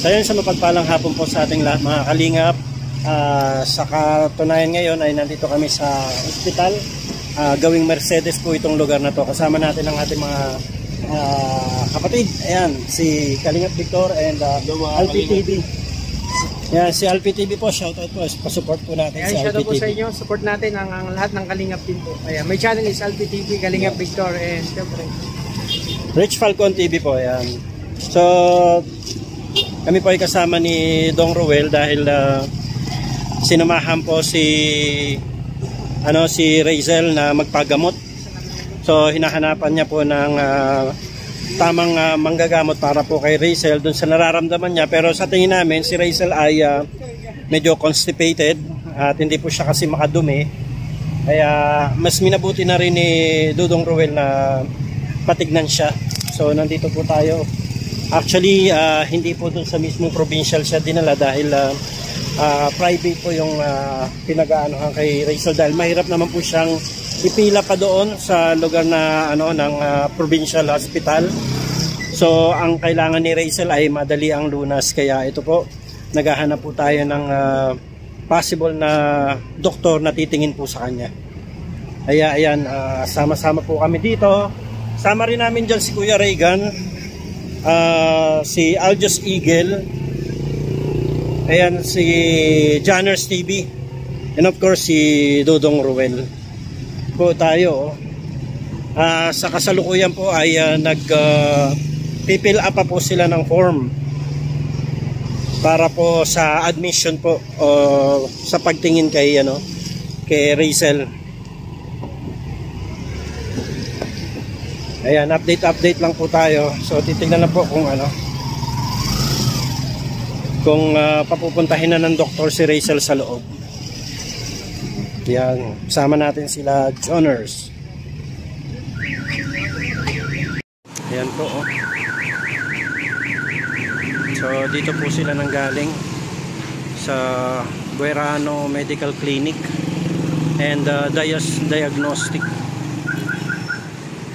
So yun, sa mapagpalang hapon po sa ating lahat mga kalingap. Sa katunayan ngayon ay nandito kami sa ospital. Gawing Mercedes po itong lugar na to. Kasama natin ang ating mga kapatid. Ayan, si Kalingap Victor and Alpi TV. Yan, si Alpi TV po, shoutout po. Pasupport po natin. Ayan, si shoutout Alpi po TV. sa inyo. Support natin ang lahat ng Kalingap team po. Ayan, my channel is Alpi TV, Kalingap Victor, and syempre Rich Falcon TV po. Ayan. So, kami po ay kasama ni Dong Ruel dahil sinamahan po si Razel na magpagamot. So hinahanapan niya po ng tamang manggagamot para po kay Razel dun sa nararamdaman niya. Pero sa tingin namin si Razel ay medyo constipated at hindi po siya kasi makadumi. Kaya mas minabuti na rin ni Dudong Ruel na patignan siya. So nandito po tayo. Actually, hindi po dun sa mismong provincial siya dinala dahil private po yung pinag-aanohan kay Razel dahil mahirap naman po siyang ipila pa doon sa lugar na ng provincial hospital. So, ang kailangan ni Razel ay madali ang lunas. Kaya ito po, naghahanap po tayo ng possible na doktor na titingin po sa kanya. Kaya ayan, sama-sama po kami dito. Sama rin namin dyan si Kuya Reagan. Si Aljos Eagle, ayan, si Janners TV, and of course si Dudong Ruel po tayo. Sa kasalukuyan po ay nag-fill up pa po sila ng form para po sa admission po sa pagtingin kay Razel. Ayan, update lang po tayo. So titingnan na po kung papupuntahin na ng doktor si Razel sa loob. Ayan, sama natin sila Jonners. Ayan po So dito po sila nanggaling sa Guerrano Medical Clinic and Diagnostic.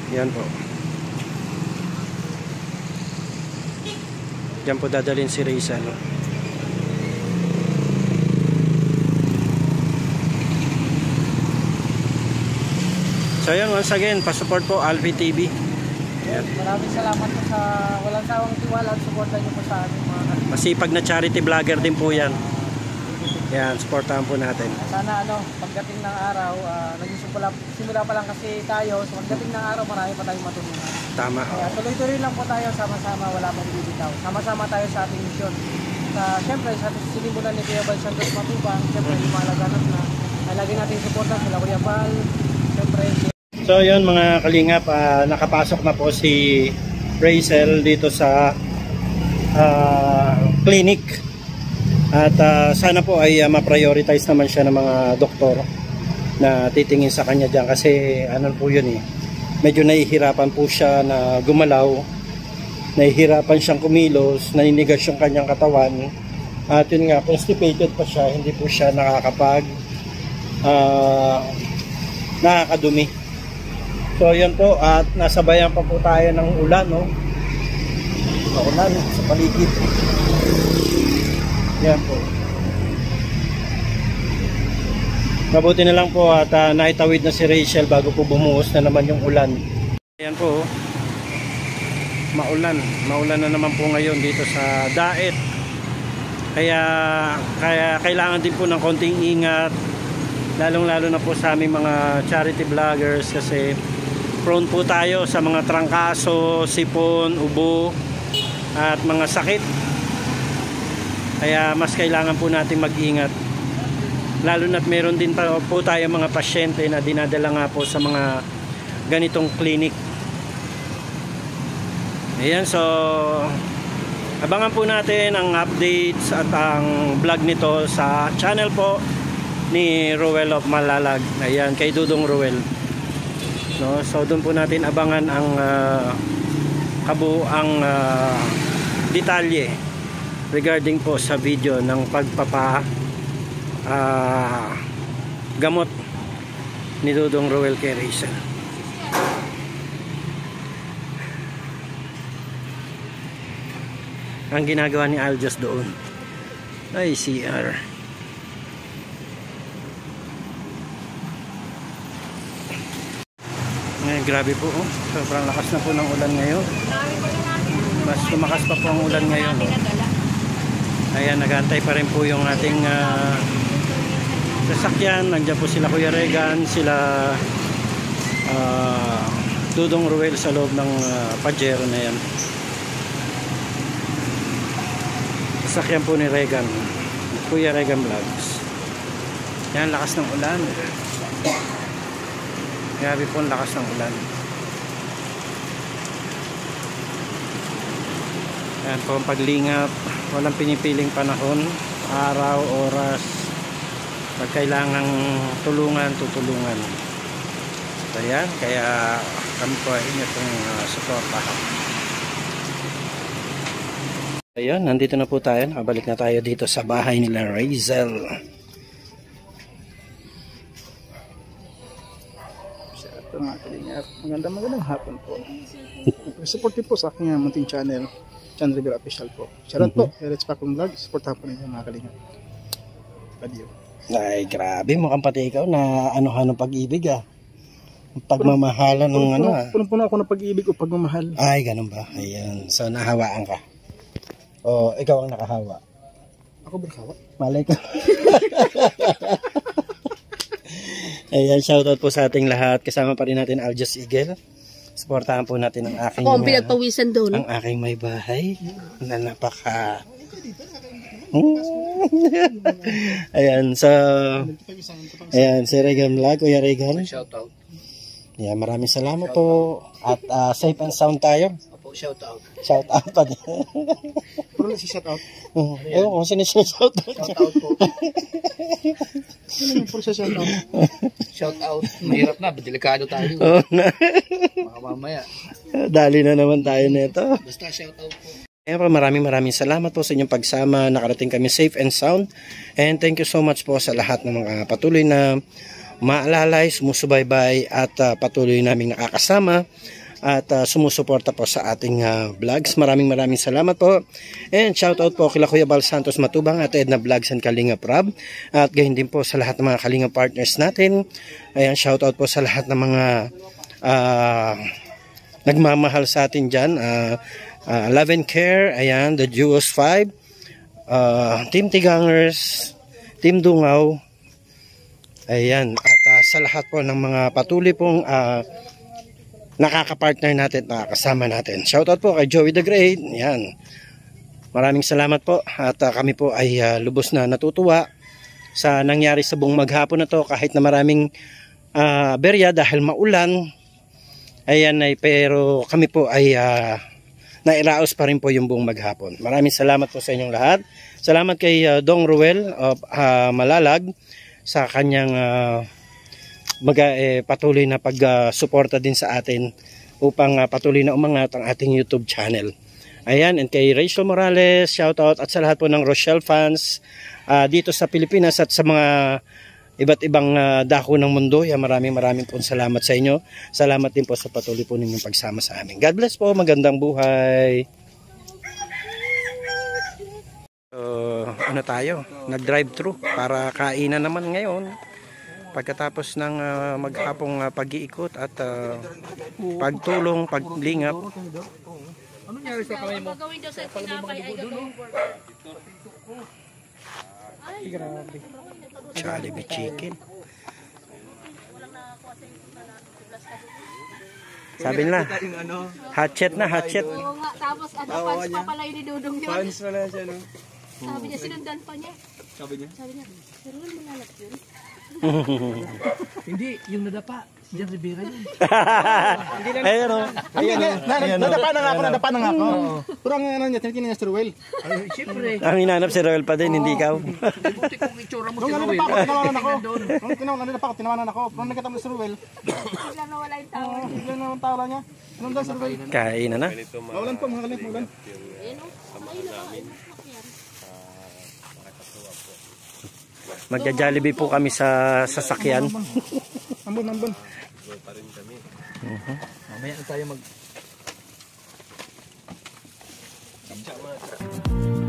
Yan po. Diyan po dadalhin si Razel. So yan, once again, pasupport po Alpi TV. Yan. maraming salamat po sa walang sawang tiwala at suporta niyo po sa ating mga Masipag na charity vlogger din po yan. Yan, supportahan po natin. Sana pagdating ng araw, simula pa lang kasi tayo, so pagdating ng araw marami pa tayong matutunan. Tama. Kaya tuloy-tuloy lang po tayo, sama-sama, wala pong bibitaw. Sama-sama tayo sa ating misyon. Siyempre, sa sinimulan ni Kuya Bal Santos Matubang, siyempre, yung mga laganap na lagi natin suporta sila Kuya Bal, siyempre. So yun mga kalingap, nakapasok na po si Razel dito sa clinic. At sana po ay ma-prioritize naman siya ng mga doktor na titingin sa kanya dyan kasi po yun medyo nahihirapan po siya na gumalaw, nahihirapan siyang kumilos, naninigas yung kanyang katawan at yun nga, constipated pa siya, hindi po siya nakakadumi. So yan po, at nasabayan pa po tayo ng ulan ulan sa paligid. Yan po. Mabuti na lang po at naitawid na si Razel bago po bumuhos na naman yung ulan. Yan po. Maulan na naman po ngayon dito sa Daet. Kaya kailangan din po ng konting ingat. Lalong-lalo na po sa aming mga charity vloggers kasi prone po tayo sa mga trangkaso, sipon, ubo at mga sakit. Kaya mas kailangan po natin mag-ingat. Lalo na't meron din po tayo mga pasyente na dinadala nga po sa mga ganitong clinic. Ayan, so abangan po natin ang updates at ang vlog nito sa channel po ni Ruel of Malalag. Ayan, kay Dudong Ruel. So doon po natin abangan ang kabuang detalye regarding po sa video ng gamot ni Dudong Ruel kay Razel. ang ginagawa ni Aljos doon. Ay, CR. Ngayon, grabe po. Oh. Sobrang lakas na po ng ulan ngayon. Mas tumakas pa po ang ulan ngayon. Oh. Ayan, nagantay pa rin po yung ating sasakyan. Nandiyan po sila Kuya Regan, sila Dudong Ruel sa loob ng Pajero na yan. Sasakyan po ni Regan, Kuya Regan Vlogs. Yan, lakas ng ulan. Grabe po ang lakas ng ulan. Yan po ang paglingap. Walang pinipiling panahon, araw, oras. Pag kailangang tulungan, tutulungan. So yan, kaya kami po ay inyo itong suportahan. Ayun, nandito na po tayo. Nakabalik na tayo dito sa bahay nila Razel. Ito nga, kalingap. Magandang hapon po. Supportive po sa aking munting channel, Chan Rivera Official po. Shoutout po, Let's Pakong Vlog. Supportahan po ninyo mga kalingap. Adiyo. Ay, grabe. Mukhang pati ikaw na anuhan ng pag-ibig ah. Pagmamahalan ng ano ah. Puno ako ng pag-ibig o pagmamahal. Ay, ganun ba? Ayan. So, nahawaan ka. O, ikaw ang nakahawa. Ako berkawa? Malay ka. Ayan, shoutout po sa ating lahat. Kasama pa rin natin Aljos Igel. Supportahan po natin ang aking... Ako ang pinagpawisan doon. Ang aking may bahay. Na napaka... Ayan, so... Ayan, si Regan Vlog, Kuya Regan. Shoutout. Ayan, maraming salamat po. At safe and sound tayo. Shoutout. Shoutout pa din. Puro si shoutout. Ewan kung sino siya shoutout. Shoutout po. Ano yung puro sa shoutout? Shoutout. Mahirap na, delikado tayo. Oo na. Baka mamaya. Dali na naman tayo nito. Basta shoutout po. Ayan po, maraming salamat po sa inyong pagsama. Nakarating kami safe and sound. And thank you so much po sa lahat ng mga patuloy na maalalay, sumusubaybay at patuloy naming nakakasama at sumusuporta po sa ating vlogs. Maraming salamat po. And shoutout po kila Kuya Bal Santos Matubang at Edna Vlogs and Kalinga Prab. At gayon din po sa lahat ng mga Kalinga partners natin. Ayan, shoutout po sa lahat ng mga nagmamahal sa atin dyan. Love and Care, ayan, The Duos 5, Team Tigangers, Team Dungaw, ayan, at sa lahat po ng mga patuloy pong nakaka-partner natin, nakakasama natin. Shoutout po kay Joey the Great, ayan, maraming salamat po at kami po ay lubos na natutuwa sa nangyari sa buong maghapon na to kahit na maraming berya dahil maulan, ayan, ay, pero kami po ay nairaos pa rin po yung buong maghapon. Maraming salamat po sa inyong lahat. Salamat kay Dong Ruel of Malalag sa kanyang patuloy na pagsuporta din sa atin upang patuloy na umangat ang ating YouTube channel. Ayan, and kay Rachel Morales, shoutout at sa lahat po ng Rochelle fans dito sa Pilipinas at sa mga iba't ibang dako ng mundo. Maraming po salamat sa inyo. Salamat din po sa patuloy po ninyong pagsama sa amin. God bless po. Magandang buhay. Ano tayo? Nag-drive-thru para kainan naman ngayon. Pagkatapos ng maghapong pag-iikot at pagtulong, paglingap. Ano nangyari sa kamay mo? Gagawin daw sa tinapay ay gagawin work. Ay, grabe. Jollibee chicken. Sabi nila, hatchet na, hatchet. Oo nga, tapos fans pa pala yung dinudong yun. Fans pala siya, no? Sabi niya, sinundan pa niya. Sabi niya? Pero wala malalap yun. Hindi, yung nadapa. Si Jan Rivera yun. Ayun o. Nadapa na nga ako. Pero ang ano niya, tinitin niya si Ruel. Ay, siyempre. Ang hinanap si Roel pa din, hindi ikaw. Buti kong itsura mo si Nung Ruel. nadapa ako, tinawanan ako. Nung nakita mo si Ruel, Bigla nawala yung tao. bigla na ang tawala niya. Nung daw si Ruel. Kain na. Maulan po, mga kalip, maulan. Magja-Jollibee po kami sa sasakyan. Ambon. Mamaya na tayo Diyan mga